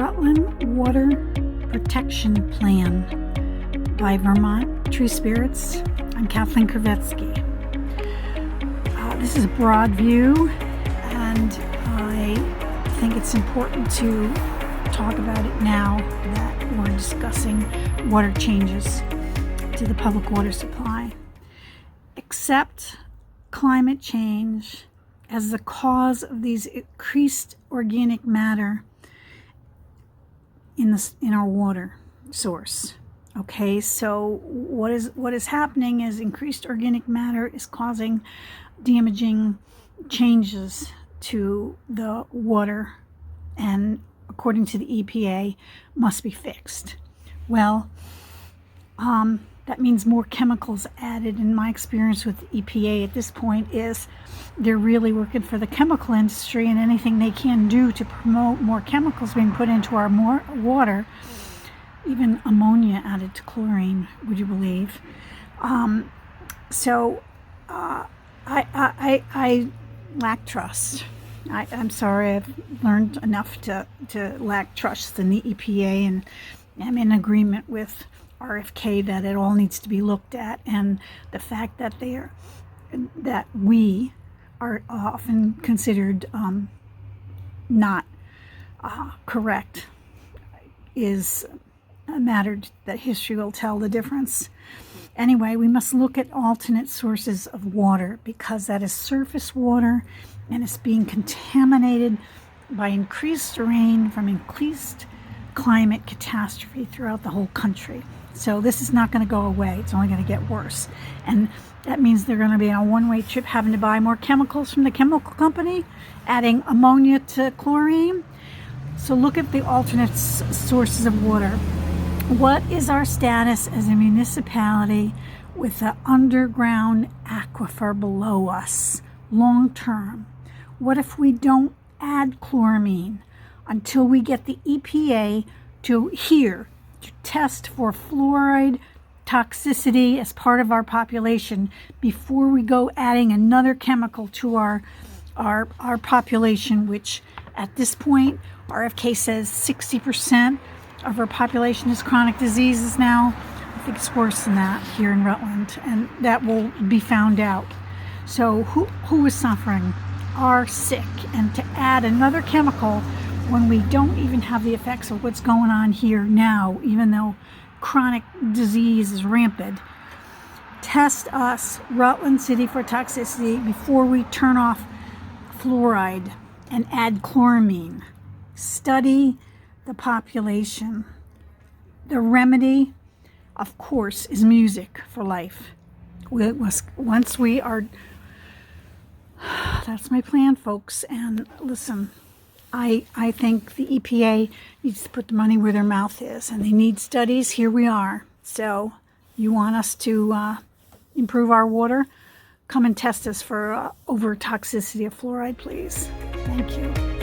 Rutland Water Protection Plan by Vermont Tree Spirits. I'm Kathleen Krevetski. This is a broad view, and I think it's important to talk about it now that we're discussing water changes to the public water supply. Accept climate change as the cause of these increased organic matter in our water source. Okay, so what is happening is increased organic matter is causing damaging changes to the water, and according to the EPA, must be fixed. Well, that means more chemicals added. In my experience with the EPA at this point is they're really working for the chemical industry, and anything they can do to promote more chemicals being put into our water, even ammonia added to chlorine, would you believe? I lack trust. I'm sorry, I've learned enough to lack trust in the EPA, and I'm in agreement with RFK that it all needs to be looked at, and the fact that we are often considered not correct is a matter that history will tell the difference. Anyway, we must look at alternate sources of water, because that is surface water, and it's being contaminated by increased rain from increased climate catastrophe throughout the whole country. So this is not going to go away. It's only going to get worse. And that means they're going to be on a one-way trip having to buy more chemicals from the chemical company, adding ammonia to chlorine. So look at the alternate sources of water. What is our status as a municipality with the underground aquifer below us long term? What if we don't add chloramine until we get the EPA to test for fluoride toxicity as part of our population before we go adding another chemical to our population, which at this point RFK says 60% of our population is chronic diseases now. I think it's worse than that here in Rutland, and that will be found out. So who is suffering are sick, and to add another chemical when we don't even have the effects of what's going on here now, even though chronic disease is rampant. Test us, Rutland City, for toxicity before we turn off fluoride and add chloramine. Study the population. The remedy, of course, is music for life. Once we are, that's my plan, folks. And listen, I think the EPA needs to put the money where their mouth is, and they need studies. Here we are. So you want us to improve our water? Come and test us for over toxicity of fluoride, please. Thank you.